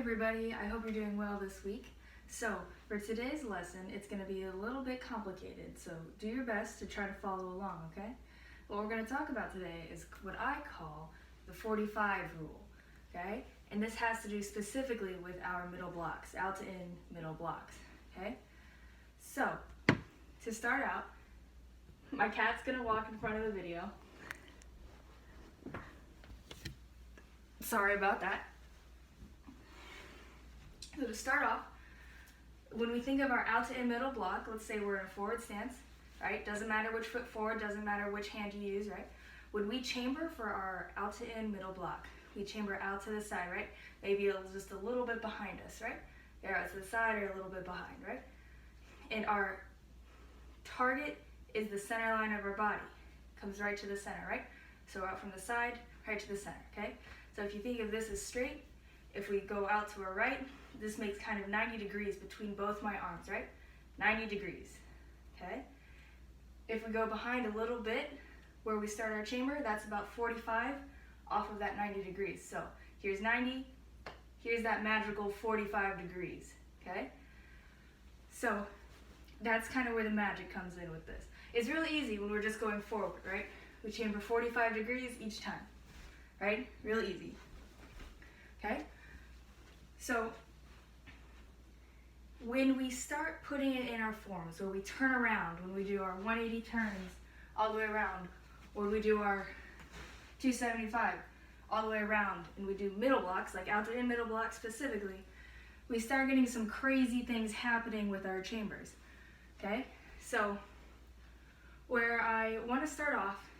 everybody, I hope you're doing well this week. So for today's lesson, it's going to be a little bit complicated, so do your best to try to follow along, okay? What we're going to talk about today is what I call the 45 rule, okay? And this has to do specifically with our middle blocks, out to in middle blocks, okay? So, to start out, my cat's going to walk in front of the video. Sorry about that. So to start off, when we think of our out to in middle block, let's say we're in a forward stance, right? Doesn't matter which foot forward, doesn't matter which hand you use, right? When we chamber for our out to in middle block, we chamber out to the side, right? Maybe just a little bit behind us, right? They're out to the side or a little bit behind, right? And our target is the center line of our body. Comes right to the center, right? So out from the side, right to the center, okay? So if you think of this as straight, if we go out to our right, this makes kind of 90 degrees between both my arms, right? 90 degrees, okay? If we go behind a little bit, where we start our chamber, that's about 45 off of that 90 degrees. So here's 90, here's that magical 45 degrees, okay? So that's kind of where the magic comes in with this. It's really easy when we're just going forward, right? We chamber 45 degrees each time, right? Real easy, okay? So when we start putting it in our forms, where we turn around, when we do our 180 turns all the way around, or we do our 275 all the way around, and we do middle blocks, like out to in middle blocks specifically, we start getting some crazy things happening with our chambers, okay? So where I want to start off,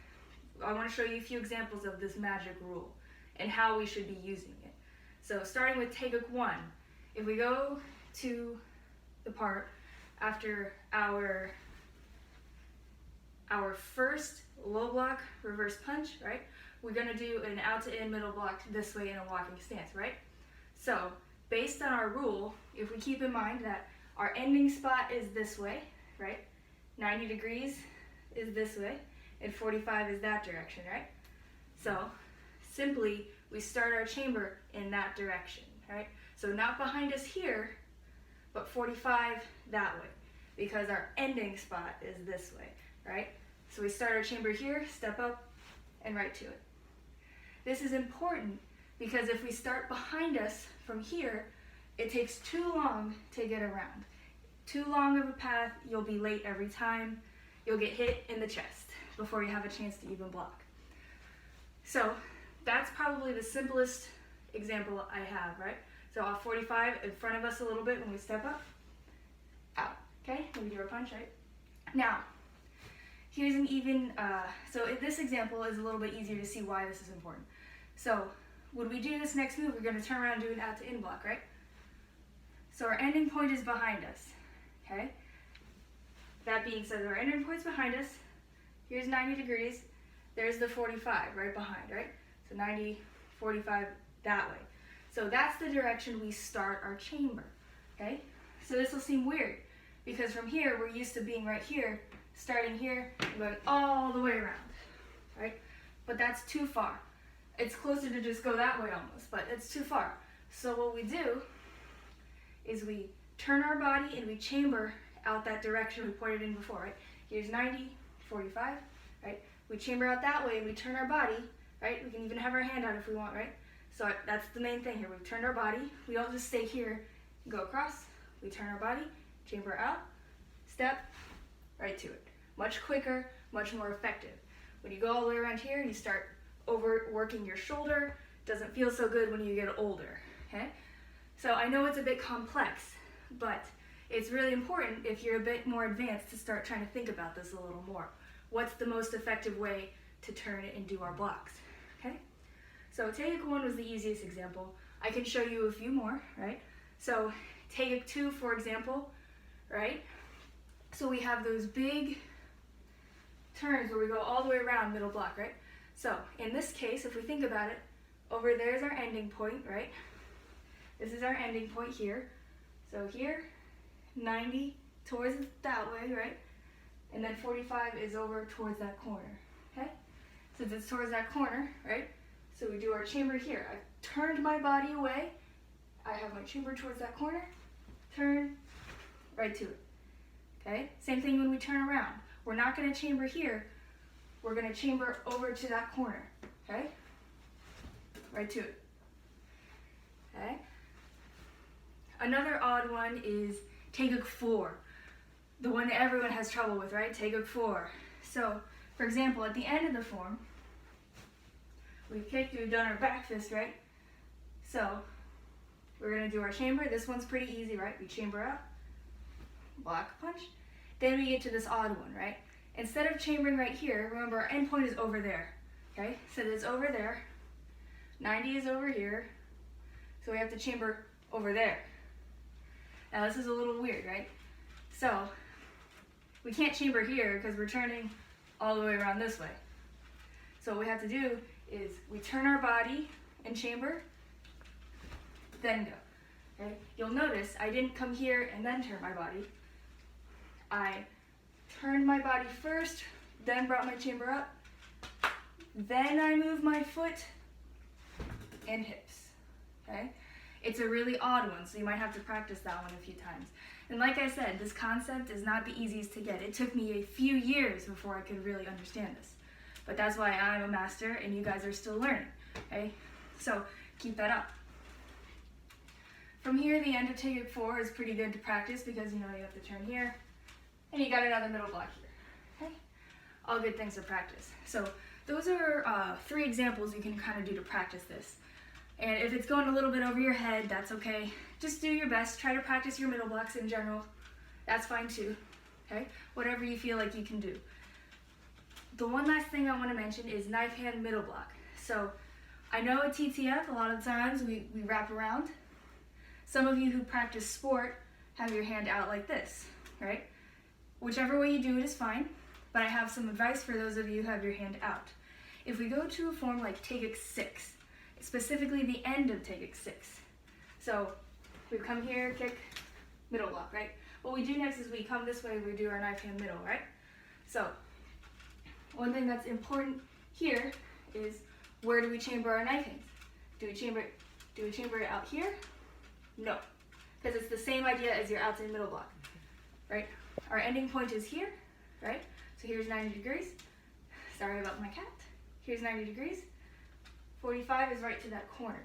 I want to show you a few examples of this magic rule and how we should be using it. So starting with Taegeuk 1, if we go to the part after our first low block reverse punch, right? We're going to do an out to in middle block this way in a walking stance, right? So based on our rule, if we keep in mind that our ending spot is this way, right? 90 degrees is this way, and 45 is that direction, right? So simply, we start our chamber in that direction, right? So not behind us here, but 45 that way, because our ending spot is this way, right? So we start our chamber here, step up, and right to it. This is important because if we start behind us from here, it takes too long to get around. Too long of a path, you'll be late every time. You'll get hit in the chest before you have a chance to even block. So that's probably the simplest example I have, right? So off 45 in front of us a little bit when we step up, out, okay? When we do our punch, right? Now, here's an even, so in this example is a little bit easier to see why this is important. So when we do this next move, we're going to turn around and do an out to in block, right? So our ending point is behind us, okay? That being said, our ending point's behind us. Here's 90 degrees. There's the 45 right behind, right? So 90, 45 that way. So that's the direction we start our chamber, okay? So this will seem weird because from here, we're used to being right here, starting here, and going all the way around, right? But that's too far. It's closer to just go that way almost, but it's too far. So what we do is we turn our body and we chamber out that direction we pointed in before, right? Here's 90, 45, right? We chamber out that way and we turn our body, right? We can even have our hand out if we want, right? So that's the main thing here. We've turned our body. We don't just stay here and go across. We turn our body, chamber out, step, right to it. Much quicker, much more effective. When you go all the way around here and you start overworking your shoulder, doesn't feel so good when you get older, okay? So I know it's a bit complex, but it's really important if you're a bit more advanced to start trying to think about this a little more. What's the most effective way to turn it and do our blocks, okay? So Taegeuk 1 was the easiest example. I can show you a few more, right? So Taegeuk 2, for example, right? So we have those big turns where we go all the way around middle block, right? So in this case, if we think about it, over there's our ending point, right? This is our ending point here. So here, 90 towards that way, right? And then 45 is over towards that corner, okay? Since it's towards that corner, right? So we do our chamber here. I've turned my body away, I have my chamber towards that corner, turn, right to it. Okay, same thing when we turn around. We're not going to chamber here, we're going to chamber over to that corner. Okay, right to it. Okay, another odd one is Taeguk 4, the one that everyone has trouble with, right? Taeguk 4. So, for example, at the end of the form, we've kicked, we've done our back fist, right? So, we're going to do our chamber. This one's pretty easy, right? We chamber up, block, punch. Then we get to this odd one, right? Instead of chambering right here, remember our end point is over there, okay? So it's over there, 90 is over here, so we have to chamber over there. Now this is a little weird, right? So, we can't chamber here because we're turning all the way around this way. So what we have to do is we turn our body and chamber, then go. Okay? You'll notice I didn't come here and then turn my body. I turned my body first, then brought my chamber up, then I moved my foot and hips. Okay? It's a really odd one, so you might have to practice that one a few times. And like I said, this concept is not the easiest to get. It took me a few years before I could really understand this. But that's why I'm a master and you guys are still learning. Okay? So keep that up. From here, the end of Taeguk 4 is pretty good to practice because you know you have to turn here and you got another middle block here. Okay? All good things to practice. So those are 3 examples you can kind of do to practice this. And if it's going a little bit over your head, that's okay. Just do your best. Try to practice your middle blocks in general. That's fine too. Okay? Whatever you feel like you can do. The one last thing I want to mention is knife hand middle block. So I know at TTF a lot of times we wrap around. Some of you who practice sport have your hand out like this, right? Whichever way you do it is fine, but I have some advice for those of you who have your hand out. If we go to a form like Taeguk 6, specifically the end of Taeguk 6. So we come here, kick, middle block, right? What we do next is we come this way, we do our knife hand middle, right? So one thing that's important here is where do we chamber our knife hands? Do we chamber it out here? No, because it's the same idea as your outside middle block, right? Our ending point is here, right? So here's 90 degrees. Sorry about my cat. Here's 90 degrees. 45 is right to that corner.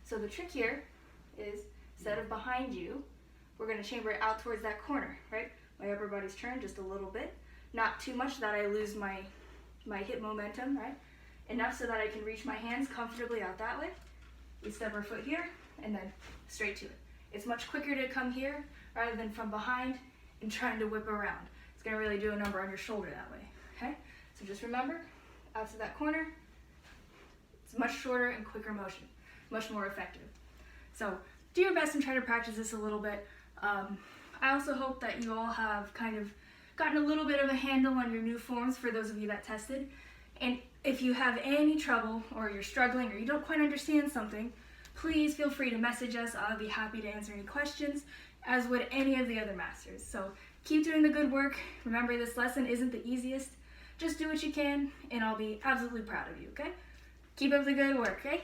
So the trick here is, instead of behind you, we're going to chamber it out towards that corner, right? My upper body's turned just a little bit. Not too much that I lose my hip momentum, right? Enough so that I can reach my hands comfortably out that way. We step our foot here, and then straight to it. It's much quicker to come here rather than from behind and trying to whip around. It's going to really do a number on your shoulder that way, okay? So just remember, out to that corner, it's much shorter and quicker motion, much more effective. So do your best and try to practice this a little bit. I also hope that you all have kind of gotten a little bit of a handle on your new forms for those of you that tested. And if you have any trouble or you're struggling or you don't quite understand something, please feel free to message us. I'll be happy to answer any questions, as would any of the other masters. So keep doing the good work. Remember, this lesson isn't the easiest. Just do what you can, and I'll be absolutely proud of you, okay? Keep up the good work, okay?